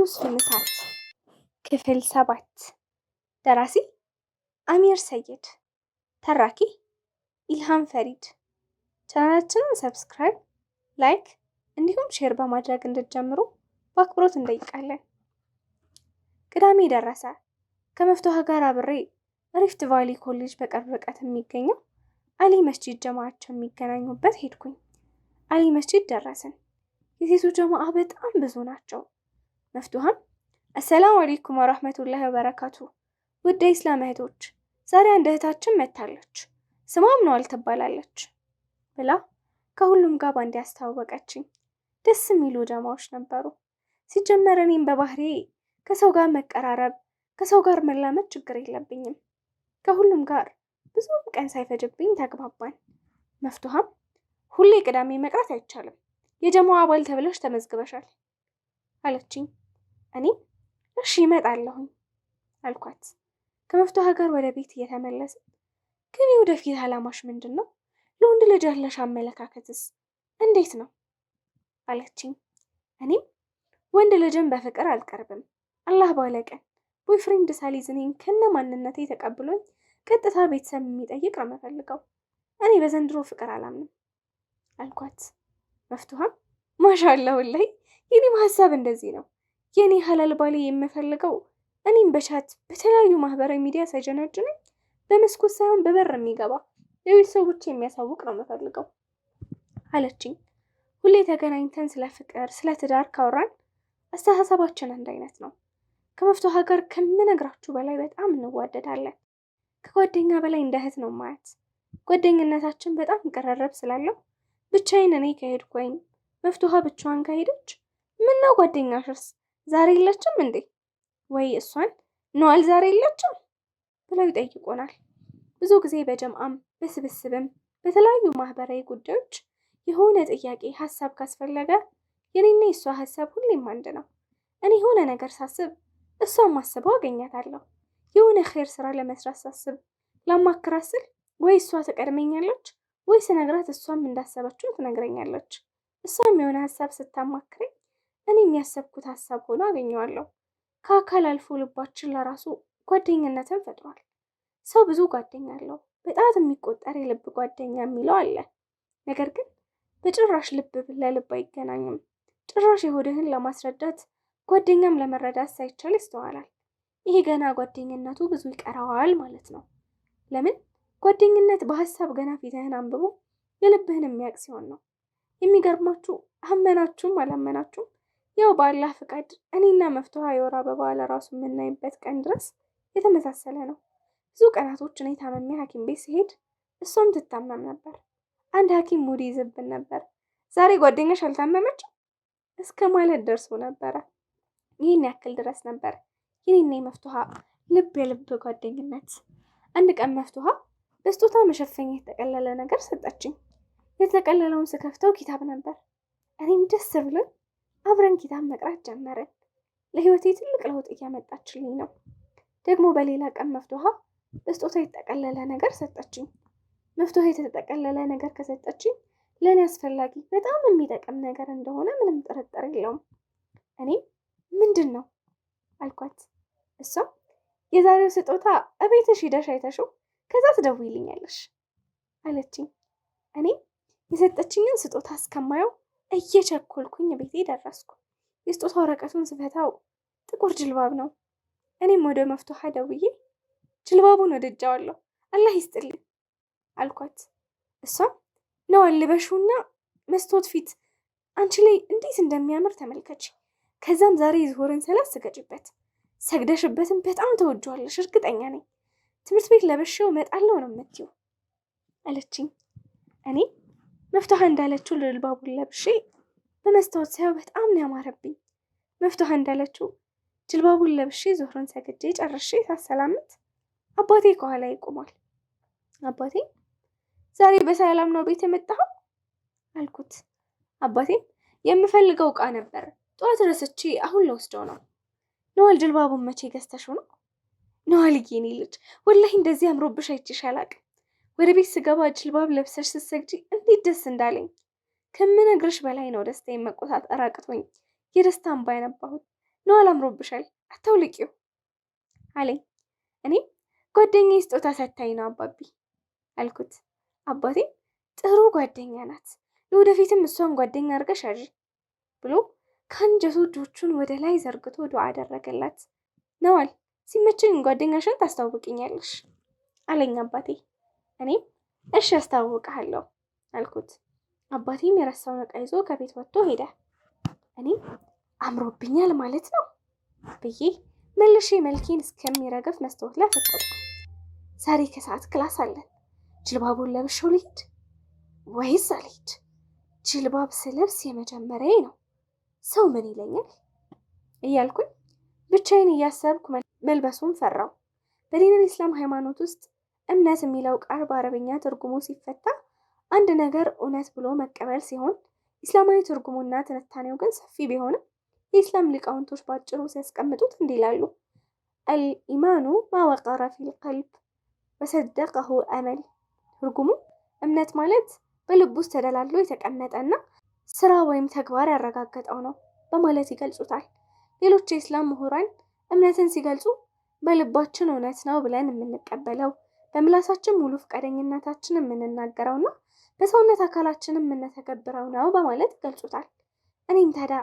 ቅዱስ ፍምሳት ክፍል 7 ደራሲ አሚር ሰይድ ተራኪ ኢልሃም ፈሪድ። ቻናላችንን ሰብስክራይብ፣ ላይክ እንዲሁም ሼር በማድረግ እንድትጀምሩ በአክብሮት እንጠይቃለን። ቅዳሜ ደረሰ። ከመፍትሃ ጋር አብሬ ሪፍት ቫሊ ኮሌጅ በቅርብ ርቀት የሚገኘው አሊ መስጂድ ጀማዓቸው የሚገናኙበት ሄድኩኝ። አሊ መስጂድ ደረስን። የሴቱ ጀማዓ በጣም ብዙ ናቸው። መፍቱሃም አሰላሙ አለይኩም ወራህመቱላሂ ወበረካቱ። ውድ ኢስላም እህቶች፣ ዛሬ አንድ እህታችን መታለች። ስሟም ነዋል ትባላለች ብላ ከሁሉም ጋር ባንድ ያስተዋወቀችኝ። ደስ የሚሉ ጀማዎች ነበሩ። ሲጀመር እኔም በባህሪ ከሰው ጋር መቀራረብ፣ ከሰው ጋር መላመድ ችግር የለብኝም። ከሁሉም ጋር ብዙም ቀን ሳይፈጅብኝ ተግባባን። መፍቱሃም ሁሌ ቅዳሜ መቅረት አይቻልም፣ የጀማዓ አባል ተብለሽ ተመዝግበሻል አለችኝ። እኔም እሺ እመጣለሁኝ አልኳት። ከመፍቱሃ ጋር ወደ ቤት እየተመለስን ግን የወደፊት አላማሽ ምንድን ነው? ለወንድ ልጅ ያለሽ አመለካከትስ እንዴት ነው አለችኝ። እኔም ወንድ ልጅን በፍቅር አልቀርብም፣ አላህ ባለቀን ቦይፍሬንድ ሳሊዝ እኔን ከነ ማንነቴ ተቀብሎኝ ቀጥታ ቤተሰብ የሚጠይቅ ነው የምፈልገው። እኔ በዘንድሮ ፍቅር አላምንም አልኳት። መፍቱሃም ማሻአላህ ላይ የኔም ሀሳብ እንደዚህ ነው። የኔ ሀላል ባሌ የምፈልገው እኔም በቻት በተለያዩ ማህበራዊ ሚዲያ ሳይጀነጅነኝ በመስኮት ሳይሆን በበር የሚገባ ለቤተሰቦች የሚያሳውቅ ነው የምፈልገው አለችኝ። ሁሌ ተገናኝተን ስለ ፍቅር፣ ስለ ትዳር ካወራን አስተሳሰባችን አንድ አይነት ነው። ከመፍቱሃ ጋር ከምነግራችሁ በላይ በጣም እንዋደዳለን። ከጓደኛ በላይ እንደ እህት ነው ማያት። ጓደኝነታችን በጣም ቅርርብ ስላለው ብቻዬን እኔ ከሄድኩ ወይም መፍቱሃ ብቻዋን ከሄደች ምነው ጓደኛሽስ ዛሬ የለችም እንዴ? ወይ እሷን ነዋል ዛሬ የለችም ብለው ይጠይቁናል። ብዙ ጊዜ በጀምዓም በስብስብም በተለያዩ ማህበራዊ ጉዳዮች የሆነ ጥያቄ ሀሳብ ካስፈለገ የኔና የእሷ ሀሳብ ሁሌም አንድ ነው። እኔ የሆነ ነገር ሳስብ እሷን ማስበው አገኛታለሁ። የሆነ ኸይር ስራ ለመስራት ሳስብ ላማክራት ስል ወይ እሷ ትቀድመኛለች ወይ ስነግራት እሷም እንዳሰበችው ትነግረኛለች። እሷም የሆነ ሀሳብ ስታማክረኝ እኔ የሚያሰብኩት ሀሳብ ሆኖ አገኘዋለሁ። ከአካል አልፎ ልባችን ለራሱ ጓደኝነትን ፈጥሯል። ሰው ብዙ ጓደኛ አለው። በጣት የሚቆጠር የልብ ጓደኛ የሚለው አለ። ነገር ግን በጭራሽ ልብ ለልብ አይገናኝም። ጭራሽ የሆድህን ለማስረዳት ጓደኛም ለመረዳት ሳይቻል ይስተዋላል። ይሄ ገና ጓደኝነቱ ብዙ ይቀረዋል ማለት ነው። ለምን? ጓደኝነት በሀሳብ ገና ፊትህን አንብቦ የልብህን የሚያውቅ ሲሆን ነው። የሚገርማችሁ አመናችሁም አላመናችሁም ያው በአላህ ፍቃድ እኔና መፍቱሃ የወር አበባ ለራሱ የምናይበት ቀን ድረስ የተመሳሰለ ነው። ብዙ ቀናቶች እኔ ታመሜ ሐኪም ቤት ሲሄድ እሷም ትታመም ነበር። አንድ ሐኪም ሙድ ይዝብን ነበር። ዛሬ ጓደኛሽ አልታመመችም እስከ ማለት ደርሶ ነበረ። ይህን ያክል ድረስ ነበር የኔና የመፍቱሃ ልብ የልብ ጓደኝነት። አንድ ቀን መፍቱሃ በስጦታ መሸፈኛ የተጠቀለለ ነገር ሰጠችኝ። የተጠቀለለውን ስከፍተው ኪታብ ነበር። እኔም ደስ ብሎኝ አብረን ኪታብ መቅራት ጀመርን። ለህይወቴ ትልቅ ለውጥ እያመጣችልኝ ነው። ደግሞ በሌላ ቀን መፍቱሃ በስጦታ የተጠቀለለ ነገር ሰጠችኝ። መፍቱሃ የተጠቀለለ ነገር ከሰጠችኝ ለእኔ አስፈላጊ በጣም የሚጠቅም ነገር እንደሆነ ምንም ጥርጥር የለውም። እኔም ምንድን ነው አልኳት። እሷም የዛሬው ስጦታ እቤትሽ ሂደሽ አይተሽው ከዛ ትደውይልኛለሽ አለችኝ። እኔም የሰጠችኝን ስጦታ እስከማየው እየቸኮልኩኝ ቤቴ ደረስኩ። የስጦታ ወረቀቱን ስፈታው ጥቁር ጅልባብ ነው። እኔም ወደ መፍቱሃ ደውዬ ጅልባቡን ወድጄዋለሁ አላህ ይስጥልኝ አልኳት። እሷም ነው አልበሹና መስታወት ፊት አንቺ ላይ እንዴት እንደሚያምር ተመልከች። ከዛም ዛሬ ዙሁርን ሰላት ስገጭበት ሰግደሽበትን በጣም ተወጇለሽ እርግጠኛ ነኝ። ትምህርት ቤት ለበሽው እመጣለሁ ነው የምትይው አለችኝ። እኔ መፍቱሃ እንዳለችው ጅልባቡን ለብሼ በመስታወት ሳየው በጣም ነው ያማረብኝ። መፍቱሃ እንዳለችው ጅልባቡን ለብሼ ዙሁርን ሰግጄ ጨርሼ ሳሰላምት አባቴ ከኋላ ይቆማል። አባቴ ዛሬ በሰላም ነው ቤት የመጣኸው አልኩት። አባቴም የምፈልገው ዕቃ ነበር ጠዋት ረስቼ አሁን ለወስደው ነው። ነዋል ጅልባቡን መቼ ገዝተሽው ነው? ነዋልዬ የኔ ልጅ ወላሂ እንደዚህ አምሮብሽ አይቼሽ አላቅም። ወደ ቤት ስገባ ጅልባብ ለብሰሽ ስትሰግጂ እንዴት ደስ እንዳለኝ ከምነግርሽ በላይ ነው። ደስታዬን መቆጣጠር አቅቶኝ የደስታ እንባ ያነባሁት። ነው አላምሮብሻል፣ አታውልቂው አለኝ። እኔም ጓደኛዬ ስጦታ ሰታኝ ነው አባቢ አልኩት። አባቴም ጥሩ ጓደኛ ናት፣ ለወደፊትም እሷን ጓደኛ አድርገሽ ያዥ ብሎ ከአንጀቱ እጆቹን ወደ ላይ ዘርግቶ ዱዓ አደረገላት። ነዋል ሲመቸኝ ጓደኛሽን ታስታውቅኛለሽ አለኝ አባቴ። እኔም እሺ አስታውቅሃለሁ አልኩት። አባቴም የረሳውን ዕቃ ይዞ ከቤት ወጥቶ ሄደ። እኔም አምሮብኛል ማለት ነው ብዬ መልሼ መልኬን እስከሚረግፍ መስታወት ላይ አፈጠጥኩ። ዛሬ ከሰዓት ክላስ አለን። ጅልባቡን ለብሼው ልሂድ ወይስ አልሂድ? ጅልባብ ስለብስ የመጀመሪያዬ ነው። ሰው ምን ይለኛል እያልኩኝ ብቻዬን እያሰብኩ መልበሱን ፈራው። በዲን ኢስላም ሃይማኖት ውስጥ እምነት የሚለው ቃል በአረብኛ ትርጉሙ ሲፈታ አንድ ነገር እውነት ብሎ መቀበል ሲሆን ኢስላማዊ ትርጉሙና ትንታኔው ግን ሰፊ ቢሆንም የኢስላም ሊቃውንቶች ባጭሩ ሲያስቀምጡት እንዲህ ይላሉ። አልኢማኑ ማወቀረ ፊል ቀልብ ወሰደቀሁ አመል። ትርጉሙ እምነት ማለት በልብ ውስጥ ተደላሎ የተቀመጠና ስራ ወይም ተግባር ያረጋገጠው ነው በማለት ይገልጹታል። ሌሎች የኢስላም ምሁራን እምነትን ሲገልጹ በልባችን እውነት ነው ብለን የምንቀበለው፣ በምላሳችን ሙሉ ፈቃደኝነታችን የምንናገረውና በሰውነት አካላችን የምንተገብረው ነው በማለት ይገልጹታል። እኔም ታዲያ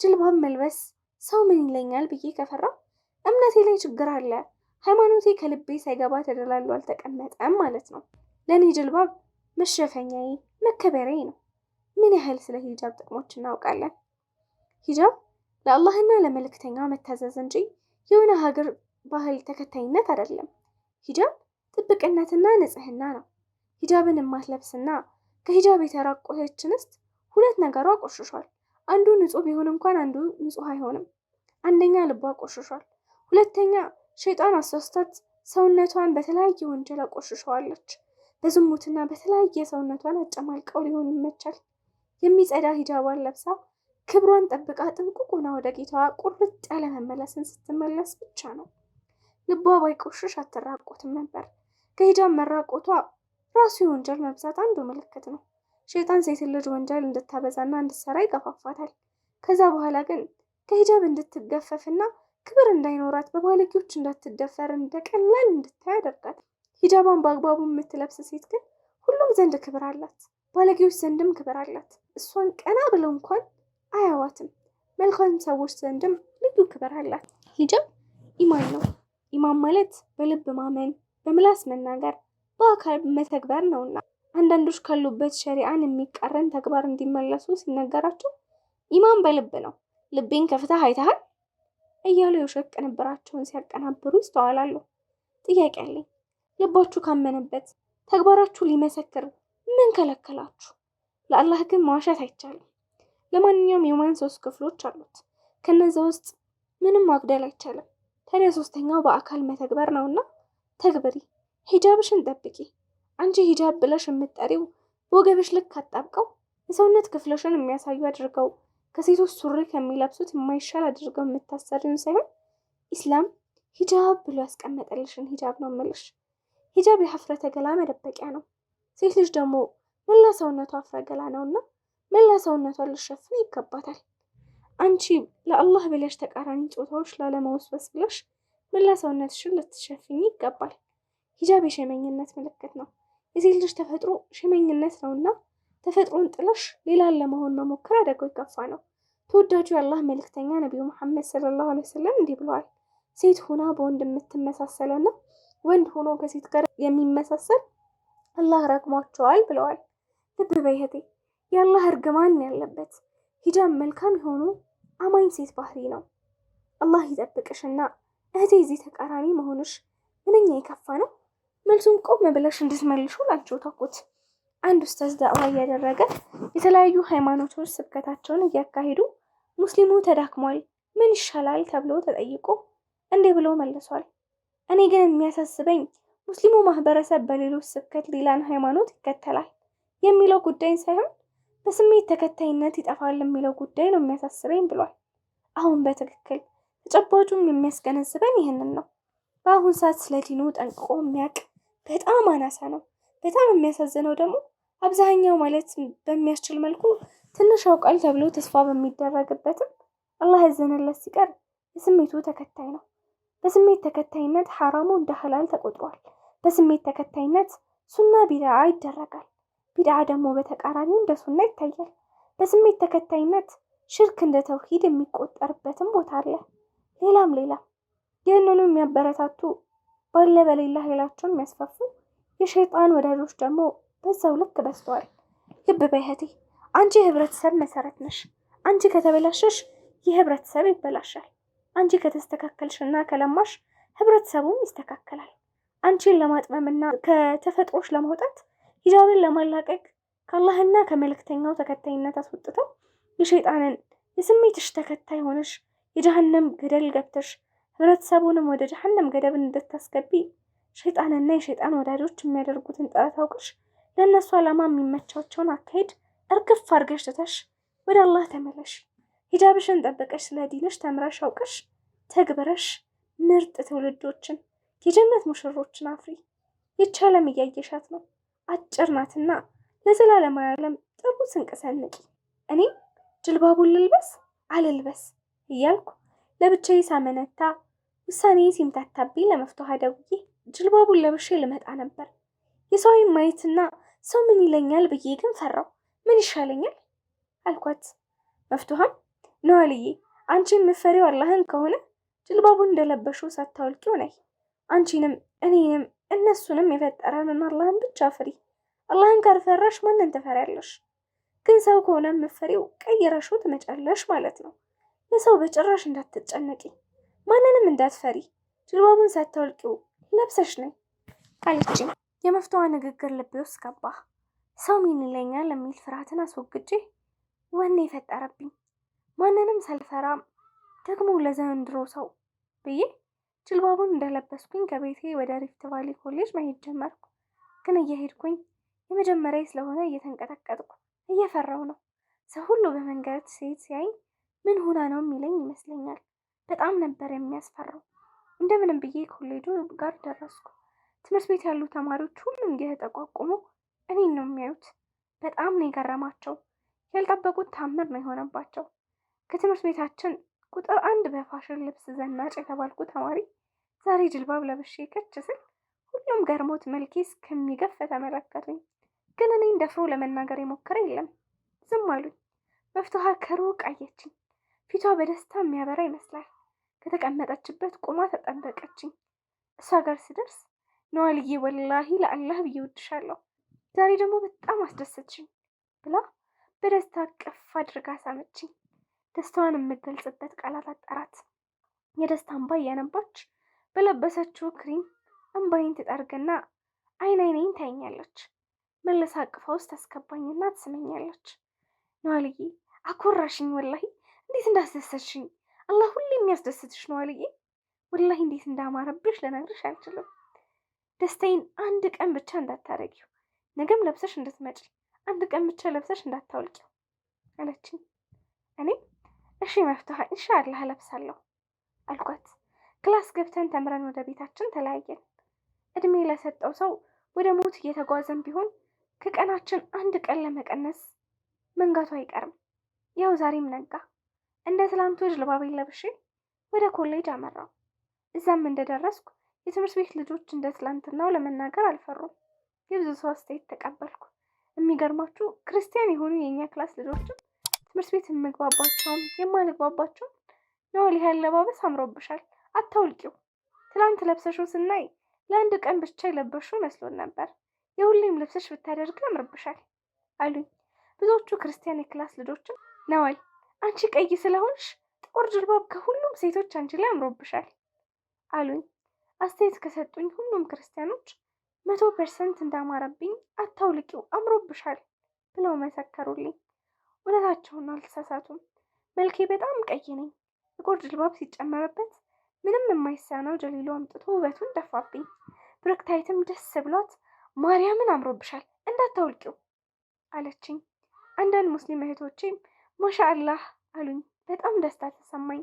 ጅልባብ መልበስ ሰው ምን ይለኛል ብዬ ከፈራው እምነቴ ላይ ችግር አለ፣ ሃይማኖቴ ከልቤ ሳይገባ ተደላሎ አልተቀመጠም ማለት ነው። ለእኔ ጅልባብ መሸፈኛዬ፣ መከበሪያዬ ነው። ምን ያህል ስለ ሂጃብ ጥቅሞች እናውቃለን? ሂጃብ ለአላህና ለመልእክተኛው መታዘዝ እንጂ የሆነ ሀገር ባህል ተከታይነት አይደለም። ሂጃብ ጥብቅነትና ንጽህና ነው። ሂጃብን የማትለብስና ከሂጃብ የተራቆተች እንስት ሁለት ነገሯ ቆሽሿል። አንዱ ንጹህ ቢሆን እንኳን አንዱ ንጹህ አይሆንም። አንደኛ ልቧ ቆሽሿል፣ ሁለተኛ ሸይጣን አሳስታት ሰውነቷን በተለያየ ወንጀል አቆሽሸዋለች። በዝሙትና በተለያየ ሰውነቷን አጨማልቀው ሊሆን ይመቻል። የሚጸዳ ሂጃቧን ለብሳ ክብሯን ጠብቃ ጥንቁቁና ወደ ጌታዋ ቁርጥ ያለ መመለስን ስትመለስ ብቻ ነው። ልቧ ባይቆሽሽ አትራቆትም ነበር። ከሂጃብ መራቆቷ ራሱ የወንጀል መብዛት አንዱ ምልክት ነው። ሸይጣን ሴት ልጅ ወንጀል እንድታበዛና እንድትሰራ ይገፋፋታል። ከዛ በኋላ ግን ከሂጃብ እንድትገፈፍና ክብር እንዳይኖራት በባለጌዎች እንዳትደፈር እንደቀላል እንድታይ ያደርጋል። ሂጃቧን በአግባቡ የምትለብስ ሴት ግን ሁሉም ዘንድ ክብር አላት፣ ባለጌዎች ዘንድም ክብር አላት። እሷን ቀና ብለው እንኳን አያዋትም። መልካም ሰዎች ዘንድም ልዩ ክብር አላት። ሂጃብ ኢማን ነው። ኢማን ማለት በልብ ማመን፣ በምላስ መናገር፣ በአካል መተግበር ነውና አንዳንዶች ካሉበት ሸሪዓን የሚቃረን ተግባር እንዲመለሱ ሲነገራቸው ኢማን በልብ ነው፣ ልቤን ከፍተህ አይተሃል እያሉ የውሸት ቅንብራቸውን ሲያቀናብሩ ይስተዋላሉ። ጥያቄ አለኝ። ልባችሁ ካመነበት ተግባራችሁ ሊመሰክር ምን ከለከላችሁ? ለአላህ ግን መዋሸት አይቻልም። ለማንኛውም የኢማን 3 ክፍሎች አሉት። ከነዚያ ውስጥ ምንም ማጉደል አይቻልም። ታዲያ 3ኛው በአካል መተግበር ነውና ተግብሪ። ሂጃብሽን ጠብቂ። አንቺ ሂጃብ ብለሽ የምትጠሪው በወገብሽ ልክ አጣብቀው የሰውነት ክፍልሽን የሚያሳዩ አድርገው ከሴቶች ሱሪ ከሚለብሱት የማይሻል አድርገው የምታሰሪውን ሳይሆን ኢስላም ሂጃብ ብሎ ያስቀመጠልሽን ሂጃብ ነው የምልሽ። ሂጃብ የሀፍረተ ገላ መደበቂያ ነው። ሴት ልጅ ደግሞ መላ ሰውነቷ አፍረ ገላ ነውና መላ ሰውነቷን ልሸፍን ይገባታል። አንቺ ለአላህ ብለሽ ተቃራኒ ጾታዎች ላለመወስወስ ብለሽ መላ ሰውነትሽን ልትሸፍኝ ይገባል። ሂጃብ የሸመኝነት ምልክት ነው። የሴት ልጅ ተፈጥሮ ሸመኝነት ነውና ተፈጥሮን ጥለሽ ሌላን ለመሆን መሞከር አደጋው የከፋ ነው። ተወዳጁ የአላህ መልእክተኛ ነቢዩ መሐመድ ሰለላሁ ዐለይሂ ወሰለም እንዲህ ብለዋል። ሴት ሆና በወንድ የምትመሳሰልና ወንድ ሆኖ ከሴት ጋር የሚመሳሰል አላህ ረግሟቸዋል ብለዋል። ልብ በይ እህቴ፣ የአላህ እርግማን ያለበት ሂጃብ መልካም የሆኑ አማኝ ሴት ባህሪ ነው። አላህ ይጠብቅሽና እህቴ፣ እዚህ ተቃራኒ መሆንሽ ምንኛ የከፋ ነው። መልሱን ቆም ብለሽ እንድትመልሹ ላንቺው ተውኩት። አንድ ኡስታዝ ዳዕዋ እያደረገ የተለያዩ ሃይማኖቶች ስብከታቸውን እያካሄዱ ሙስሊሙ ተዳክሟል፣ ምን ይሻላል ተብሎ ተጠይቆ እንዲህ ብሎ መልሷል። እኔ ግን የሚያሳስበኝ ሙስሊሙ ማህበረሰብ በሌሎች ስብከት ሌላን ሃይማኖት ይከተላል የሚለው ጉዳይ ሳይሆን በስሜት ተከታይነት ይጠፋል የሚለው ጉዳይ ነው የሚያሳስበኝ ብሏል። አሁን በትክክል ተጨባጩም የሚያስገነዝበን ይህንን ነው። በአሁን ሰዓት ስለ ዲኑ ጠንቅቆ የሚያውቅ በጣም አናሳ ነው። በጣም የሚያሳዝነው ደግሞ አብዛኛው ማለት በሚያስችል መልኩ ትንሽ ያውቃል ተብሎ ተስፋ በሚደረግበትም አላህ ያዘነለት ሲቀር የስሜቱ ተከታይ ነው። በስሜት ተከታይነት ሐራሙ እንደ ሐላል ተቆጥሯል። በስሜት ተከታይነት ሱና ቢድዓ ይደረጋል። ቢድዓ ደግሞ በተቃራኒው እንደ ሱና ይታያል። በስሜት ተከታይነት ሽርክ እንደ ተውሂድ የሚቆጠርበትም ቦታ አለ። ሌላም ይህንኑ የሚያበረታቱ ባለ በሌላ ኃይላቸውን የሚያስፋፉ የሸይጣን ወዳጆች ደግሞ በዛው ልክ በዝተዋል። ልብ በይ እህቴ፣ አንቺ የህብረተሰብ መሰረት ነሽ። አንቺ ከተበላሸሽ የህብረተሰብ ይበላሻል። አንቺ ከተስተካከልሽና ከለማሽ ህብረተሰቡም ይስተካከላል። አንቺን ለማጥመምና ከተፈጥሮሽ ለማውጣት ሂጃብን ለማላቀቅ ከአላህና ከመልእክተኛው ተከታይነት አስወጥተው የሸይጣንን የስሜትሽ ተከታይ ሆነሽ የጀሃነም ገደል ገብተሽ ህብረተሰቡንም ወደ ጀሃነም ገደብ እንድታስገቢ ሸይጣንና የሸይጣን ወዳጆች የሚያደርጉትን ጥረት አውቅሽ ለእነሱ ዓላማ የሚመቻቸውን አካሄድ እርግፍ አድርገሽ ትተሽ ወደ አላህ ተመለሽ። ሂጃብሽን ጠብቀሽ ስለ ዲንሽ ተምረሽ አውቀሽ ተግብረሽ ምርጥ ትውልዶችን የጀነት ሙሽሮችን አፍሪ። ይህች ዓለም እያየሻት ነው፣ አጭር ናትና ለዘላለማዊ ዓለም ጥሩ ስንቅ ሰንቂ። እኔም ጅልባቡን ልልበስ አልልበስ እያልኩ ለብቻዬ ሳመነታ ውሳኔ ሲምታታብኝ ለመፍትሄ ደውዬ ጅልባቡን ለብሼ ልመጣ ነበር። የሰው ዓይን ማየትና ሰው ምን ይለኛል ብዬ ግን ፈራው። ምን ይሻለኛል አልኳት። መፍትሃም ነዋልዬ፣ አንቺ የምትፈሪው አላህን ከሆነ ጅልባቡን እንደለበሹ ሳታወልቂው ነይ። አንቺንም እኔንም እነሱንም የፈጠረንን አላህን ብቻ ፍሪ። አላህን ካልፈራሽ ማንን ትፈሪያለሽ? ግን ሰው ከሆነ የምትፈሪው ቀይረሽው ትመጫለሽ ማለት ነው። ለሰው በጭራሽ እንዳትጨነቂ፣ ማንንም እንዳትፈሪ፣ ጅልባቡን ሳታወልቂው ለብሰሽ ነይ አለችኝ። የመፍትዋ ንግግር ልቤ ውስጥ ገባ። ሰው ምን ይለኛል የሚል ፍርሃትን አስወግጄ ወኔ የፈጠረብኝ። ማንንም ሳልፈራም ደግሞ ለዘንድሮ ሰው ብዬ ጅልባቡን እንደለበስኩኝ ከቤቴ ወደ ሪፍት ቫሊ ኮሌጅ መሄድ ጀመርኩ። ግን እየሄድኩኝ የመጀመሪያ ስለሆነ እየተንቀጠቀጥኩ እየፈራው ነው። ሰው ሁሉ በመንገድ ሴት ሲያይ ምን ሆና ነው የሚለኝ ይመስለኛል። በጣም ነበር የሚያስፈራው። እንደምንም ብዬ ኮሌጁ ጋር ደረስኩ። ትምህርት ቤት ያሉ ተማሪዎች ሁሉም እየተጠቋቁሙ እኔን ነው የሚያዩት። በጣም ነው የገረማቸው። ያልጠበቁት ታምር ነው የሆነባቸው። ከትምህርት ቤታችን ቁጥር 1 በፋሽን ልብስ ዘናጭ የተባልኩ ተማሪ ዛሬ ጅልባብ ለብሼ ከች ስል ሁሉም ገርሞት መልኬ እስከሚገፍ ተመለከቱኝ። ግን እኔን ደፍሮ ለመናገር የሞከረ የለም። ዝም አሉኝ። መፍትሃ ከሩቅ አየችኝ። ፊቷ በደስታ የሚያበራ ይመስላል። ከተቀመጠችበት ቁማ ተጠበቀችኝ። እሷ ጋር ስደርስ ነዋልዬ፣ ወላሂ ለአላህ ብዬ እወድሻለሁ፣ ዛሬ ደግሞ በጣም አስደሰችኝ ብላ በደስታ ቅፍ አድርጋ ሳመችኝ። ደስታዋን የምገልጽበት ቃላት አጠራት። የደስታ እንባ እያነባች በለበሰችው ክሪም እንባይን ትጠርግና አይኔን ታይኛለች። መልሳ አቅፋ ውስጥ ታስገባኝና ትስመኛለች። ነዋልዬ አኮራሽኝ፣ ወላሂ እንዴት እንዳስደሰትሽኝ። አላህ ሁሌ የሚያስደስትሽ ነዋልዬ፣ ወላሂ እንዴት እንዳማረብሽ ልነግርሽ አልችልም። ደስታዬን አንድ ቀን ብቻ እንዳታረጊው፣ ነገም ለብሰሽ እንድትመጪ፣ አንድ ቀን ብቻ ለብሰሽ እንዳታወልቂው አለችኝ። እኔም እሺ መፍትሃ ኢንሻአላህ ለብሳለሁ አልኳት። ክላስ ገብተን ተምረን ወደ ቤታችን ተለያየን። እድሜ ለሰጠው ሰው ወደ ሞት እየተጓዘን ቢሆን ከቀናችን አንድ ቀን ለመቀነስ መንጋቱ አይቀርም። ያው ዛሬም ነጋ። እንደ ትላንቱ ጅልባቤን ለብሼ ወደ ኮሌጅ አመራው። እዛም እንደደረስኩ የትምህርት ቤት ልጆች እንደ ትላንትናው ለመናገር አልፈሩም። የብዙ ሰው አስተያየት ተቀበልኩ። የሚገርማችሁ ክርስቲያን የሆኑ የእኛ ክላስ ልጆችም ትምህርት ቤት የምግባባቸውም የማልግባባቸውም ነዋል ይህ አለባበስ አምሮብሻል፣ አታውልቂው፣ ትላንት ለብሰሽው ስናይ ለአንድ ቀን ብቻ የለበሽው መስሎን ነበር፣ የሁሌም ልብስሽ ብታደርግ ያምርብሻል አሉኝ። ብዙዎቹ ክርስቲያን የክላስ ልጆችም ነዋል አንቺ ቀይ ስለሆንሽ ጥቁር ጅልባብ ከሁሉም ሴቶች አንቺ ላይ አምሮብሻል አሉኝ። አስተያየት ከሰጡኝ ሁሉም ክርስቲያኖች 100% እንዳማረብኝ አታውልቂው፣ አምሮብሻል ብለው መሰከሩልኝ። እውነታቸውን አልተሳሳቱም። መልኬ በጣም ቀይ ነኝ። ጥቁር ጅልባብ ሲጨመርበት ምንም የማይሳነው ጀሊሉ አምጥቶ ውበቱን ደፋብኝ። ብሩክታይትም ደስ ብሏት ማርያምን አምሮብሻል እንዳታውልቂው አለችኝ። አንዳንድ ሙስሊም እህቶቼም ማሻአላህ አሉኝ። በጣም ደስታ ተሰማኝ።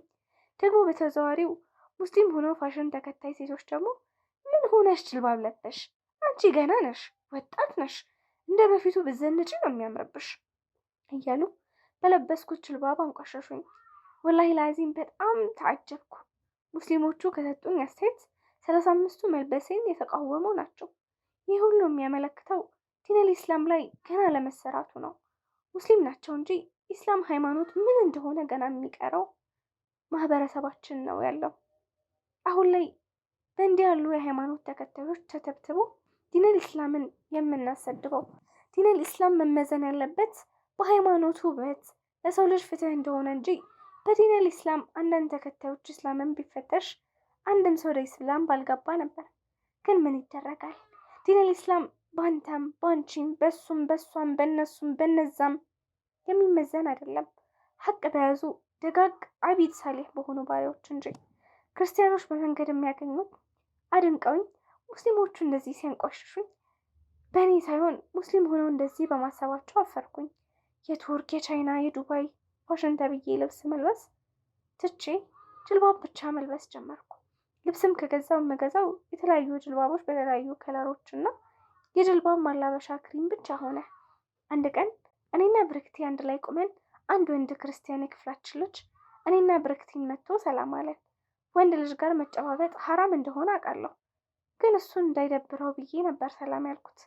ደግሞ በተዘዋዋሪው ሙስሊም ሆነው ፋሽን ተከታይ ሴቶች ደግሞ ምን ሆነሽ ጅልባብ ለበሽ? አንቺ ገና ነሽ፣ ወጣት ነሽ፣ እንደ በፊቱ ብዘንጪ ነው የሚያምርብሽ እያሉ በለበስኩት ጅልባብ አንቋሸሹኝ። ወላሂ ላዚም በጣም ተዓጀብኩ። ሙስሊሞቹ ከሰጡኝ አስተያየት 35ቱ መልበሴን የተቃወሙ ናቸው። ይህ ሁሉ የሚያመለክተው ዲነል ኢስላም ላይ ገና ለመሰራቱ ነው። ሙስሊም ናቸው እንጂ ኢስላም ሃይማኖት ምን እንደሆነ ገና የሚቀረው ማህበረሰባችን ነው ያለው። አሁን ላይ በእንዲህ ያሉ የሃይማኖት ተከታዮች ተተብትቦ ዲነል ኢስላምን የምናሰድበው። ዲነል ኢስላም መመዘን ያለበት በሃይማኖቱ ውበት ለሰው ልጅ ፍትህ እንደሆነ እንጂ በዲነል ኢስላም አንዳንድ ተከታዮች ኢስላምን ቢፈተሽ አንድም ሰው ወደ ኢስላም ባልገባ ነበር። ግን ምን ይደረጋል? ዲነል ኢስላም ባንተም ባንቺም በሱም በሷም በነሱም በነዛም የሚመዘን አይደለም፣ ሀቅ በያዙ ደጋግ አቢድ ሳሌህ በሆኑ ባሪያዎች እንጂ። ክርስቲያኖች በመንገድ የሚያገኙት አድንቀውኝ፣ ሙስሊሞቹ እንደዚህ ሲያንቋሽሹኝ በእኔ ሳይሆን ሙስሊም ሆነው እንደዚህ በማሰባቸው አፈርኩኝ። የቱርክ የቻይና የዱባይ ፋሽን ተብዬ ልብስ መልበስ ትቼ ጅልባብ ብቻ መልበስ ጀመርኩ። ልብስም ከገዛው የምገዛው የተለያዩ ጅልባቦች በተለያዩ ከለሮች እና የጅልባብ ማላበሻ ክሪም ብቻ ሆነ። አንድ ቀን እኔና ብርክቲ አንድ ላይ ቁመን አንድ ወንድ ክርስቲያን የክፍላችን ልጅ እኔና ብርክቲን መጥቶ ሰላም አለን። ወንድ ልጅ ጋር መጨባበጥ ሀራም እንደሆነ አውቃለሁ፣ ግን እሱን እንዳይደብረው ብዬ ነበር ሰላም ያልኩት።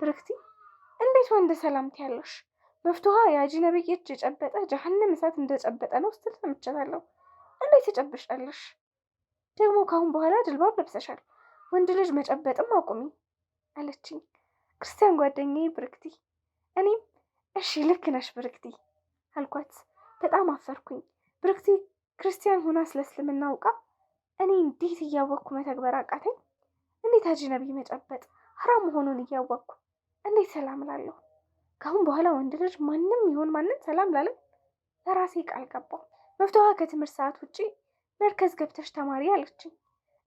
ብርክቲ እንዴት ወንድ ሰላም ትያለሽ? መፍትሃ የአጅነቢ እጅ የጨበጠ ጀሀነም እሳት እንደጨበጠ ነው ስትል ሰምቻለሁ። እንዴት ትጨብሻለሽ? ደግሞ ካሁን በኋላ ጅልባብ ለብሰሻል፣ ወንድ ልጅ መጨበጥም አቁሚ አለችኝ ክርስቲያን ጓደኛዬ ብርክቲ። እኔም እሺ ልክ ነሽ ብርክቲ አልኳት። በጣም አፈርኩኝ። ብርክቲ ክርስቲያን ሆና ስለ እስልምና አውቃ እኔ እንዴት እያወቅኩ መተግበር አቃተኝ? እንዴት አጅነቢ መጨበጥ ሀራም መሆኑን እያወቅኩ እንዴት ሰላም ላለሁ? ካሁን በኋላ ወንድ ልጅ ማንም ይሁን ማንም ሰላም ላለን ለራሴ ቃል ገባሁ። መፍትሃ ከትምህርት ሰዓት ውጪ መርከዝ ገብተሽ ተማሪ አለችኝ።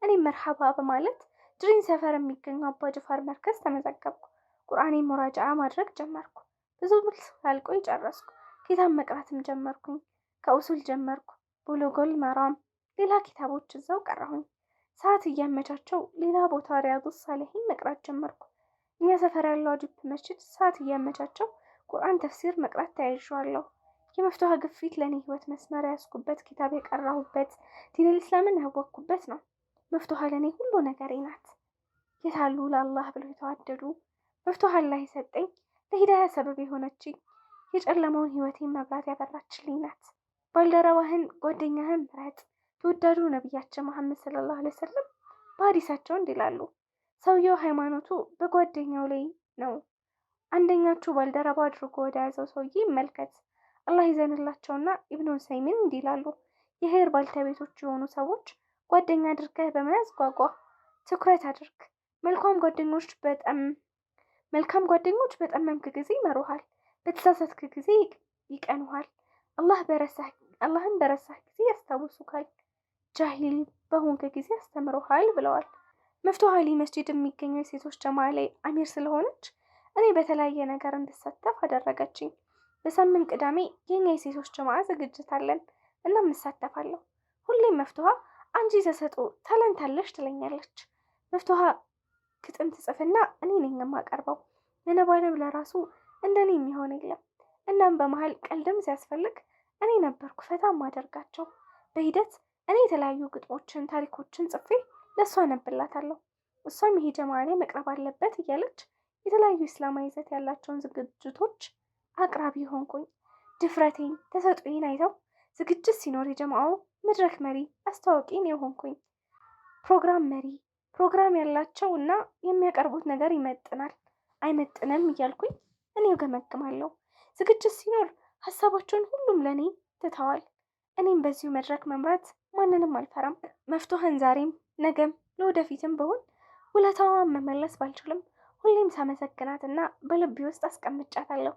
እኔም መርሐባ በማለት ድሪን ሰፈር የሚገኘው አባ ጅፋር መርከዝ ተመዘገብኩ። ቁርአኔን ሙራጃዓ ማድረግ ጀመርኩ። ብዙ ብልስ ሳልቆይ ጨረስኩ። ኪታብ መቅራትም ጀመርኩኝ። ከኡሱል ጀመርኩ፣ ቡሉጉል መራም፣ ሌላ ኪታቦች እዛው ቀራሁኝ። ሰዓት እያመቻቸው ሌላ ቦታ ሪያዱ ሳሊሒን መቅራት ጀመርኩ። እኛ ሰፈር ያለው አጂፕ መስጂድ ሰዓት እያመቻቸው ቁርአን ተፍሲር መቅራት ተያይዤዋለሁ። የመፍትሃ ግፊት ለእኔ ህይወት መስመር ያስኩበት ኪታብ የቀራሁበት ዲነል ኢስላምን ያወቅኩበት ነው። መፍትሃ ለእኔ ሁሉ ነገሬ ናት። የታሉ ለአላህ ብለው የተዋደዱ መፍትሃ አላህ የሰጠኝ ለሂዳያ ሰበብ የሆነችኝ የጨለመውን ህይወቴን መብራት ያበራችልኝ ናት። ባልደረባህን ጓደኛህን ምረጥ። ተወዳጁ ነቢያችን መሐመድ ሰለላሁ ዐለይሂ ወሰለም በሐዲሳቸው እንዲህ ይላሉ፣ ሰውየው ሃይማኖቱ በጓደኛው ላይ ነው። አንደኛችሁ ባልደረባ አድርጎ ወደ ያዘው ሰውዬ ይመልከት። አላህ ይዘንላቸውና ኢብኑ ሰይሚን እንዲህ ይላሉ፣ የኸይር ባልተቤቶች የሆኑ ሰዎች ጓደኛ አድርገህ በመያዝ ጓጓ፣ ትኩረት አድርግ። መልካም ጓደኞች በጠመምክ ጊዜ ይመሩሃል፣ በተሳሳትክ ጊዜ ይቀኑሃል፣ አላህን በረሳህ ጊዜ ያስታውሱካል፣ ጃሂል በሆንክ ጊዜ ያስተምሩሃል ብለዋል። መፍትሃ አሊ መስጂድ የሚገኘው የሴቶች ጀማ ላይ አሚር ስለሆነች እኔ በተለያየ ነገር እንድሳተፍ አደረገችኝ። በሳምንት ቅዳሜ የኛ የሴቶች ጀማ ዝግጅት አለን እና እሳተፋለሁ። ሁሌም መፍትሃ አንቺ ተሰጥኦ ታለንት አለሽ ትለኛለች። መፍትሃ ግጥም ትጽፍና እኔ ነኝ የማቀርበው። ለነባነብ ለራሱ እንደኔ የሚሆን የለም። እናም በመሀል ቀልድም ሲያስፈልግ እኔ ነበርኩ ፈታ ማደርጋቸው። በሂደት እኔ የተለያዩ ግጥሞችን፣ ታሪኮችን ጽፌ ለእሷ አነብላታለሁ። እሷም ይሄ ጀማ ላይ መቅረብ አለበት እያለች የተለያዩ እስላማዊ ይዘት ያላቸውን ዝግጅቶች አቅራቢ ሆንኩኝ። ድፍረቴን ተሰጥኦዬን አይተው ዝግጅት ሲኖር የጀማው መድረክ መሪ አስተዋቂን የሆንኩኝ። ፕሮግራም ያላቸው እና የሚያቀርቡት ነገር ይመጥናል አይመጥንም እያልኩኝ እኔው ገመግማለሁ። ዝግጅት ሲኖር ሀሳባቸውን ሁሉም ለኔ ትተዋል። እኔም በዚሁ መድረክ መምራት ማንንም አልፈራም። መፍትሃን ዛሬም ነገም ለወደፊትም በሆን ውለታዋን መመለስ ባልችልም ሁሌም ሳመሰግናትና በልቤ ውስጥ አስቀምጫታለሁ።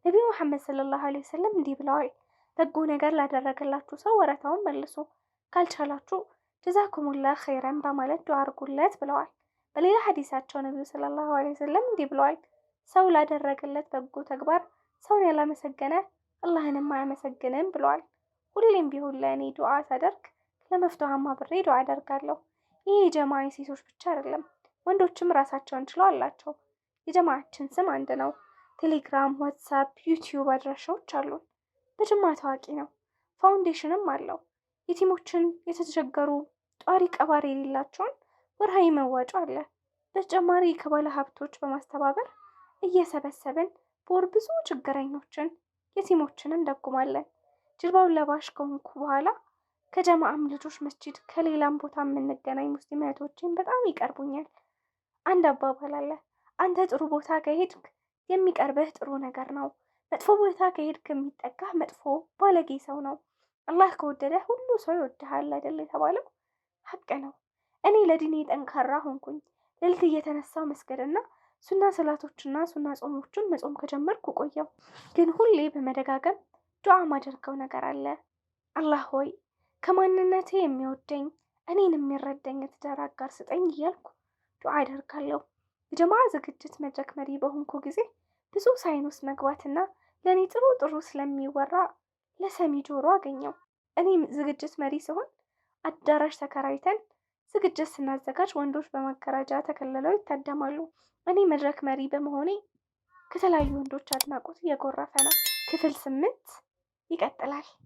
ነቢዩ መሐመድ ሰለላሁ ዐለይሂ ወሰለም እንዲህ ብለዋል፣ በጎ ነገር ላደረገላችሁ ሰው ወረታውን መልሱ፣ ካልቻላችሁ ጀዛኩሙላህ ኸይረን በማለት ዱዓ አድርጉለት ብለዋል። በሌላ ሐዲሳቸው ነቢዩ ሰለላሁ ዐለይሂ ወሰለም እንዲህ ብለዋል፣ ሰው ላደረገለት በጎ ተግባር ሰውን ያላመሰገነ አላህንም አያመሰግንም ብለዋል። ሁሌም ቢሆን ለእኔ ዱዓ ሳደርግ ለመፍትሃም አብሬ ዱዓ አደርጋለሁ። ይህ የጀማ ሴቶች ብቻ አይደለም፣ ወንዶችም ራሳቸውን ችለው አላቸው። የጀማዓችን ስም አንድ ነው። ቴሌግራም፣ ዋትሳፕ፣ ዩቲዩብ አድራሻዎች አሉን። በጅማ ታዋቂ ነው። ፋውንዴሽንም አለው። የቲሞችን የተቸገሩ ጧሪ ቀባሪ የሌላቸውን ወርሃዊ መዋጮ አለ። በተጨማሪ ከባለ ሀብቶች በማስተባበር እየሰበሰብን በወር ብዙ ችግረኞችን የቲሞችን እንደጉማለን። ጅልባውን ለባሽ ከሆንኩ በኋላ ከጀማዓም ልጆች መስጂድ ከሌላም ቦታ የምንገናኝ ሙስሊም እህቶችን በጣም ይቀርቡኛል። አንድ አባባል አለ፣ አንተ ጥሩ ቦታ ከሄድክ የሚቀርብህ ጥሩ ነገር ነው፣ መጥፎ ቦታ ከሄድክ የሚጠጋህ መጥፎ ባለጌ ሰው ነው። አላህ ከወደደ ሁሉ ሰው ይወድሃል አይደል የተባለው? ሀቅ ነው። እኔ ለዲኔ ጠንካራ ሆንኩኝ። ሌሊት እየተነሳው መስገድና ሱና ሰላቶችና ሱና ጾሞችን መጾም ከጀመርኩ ቆየው። ግን ሁሌ በመደጋገም ዱዓ ማደርገው ነገር አለ። አላህ ሆይ ከማንነቴ የሚወደኝ እኔን የሚረዳኝ የትዳር አጋር ስጠኝ እያልኩ ዱዓ አደርጋለሁ። የጀማዓ ዝግጅት መድረክ መሪ በሆንኩ ጊዜ ብዙ ሳይንስ መግባትና ለእኔ ጥሩ ጥሩ ስለሚወራ ለሰሚ ጆሮ አገኘው። እኔም ዝግጅት መሪ ሲሆን አዳራሽ ተከራይተን ዝግጅት ስናዘጋጅ ወንዶች በመጋረጃ ተከልለው ይታደማሉ። እኔ መድረክ መሪ በመሆኔ ከተለያዩ ወንዶች አድናቆት እየጎረፈ ነው። ክፍል 8 ይቀጥላል።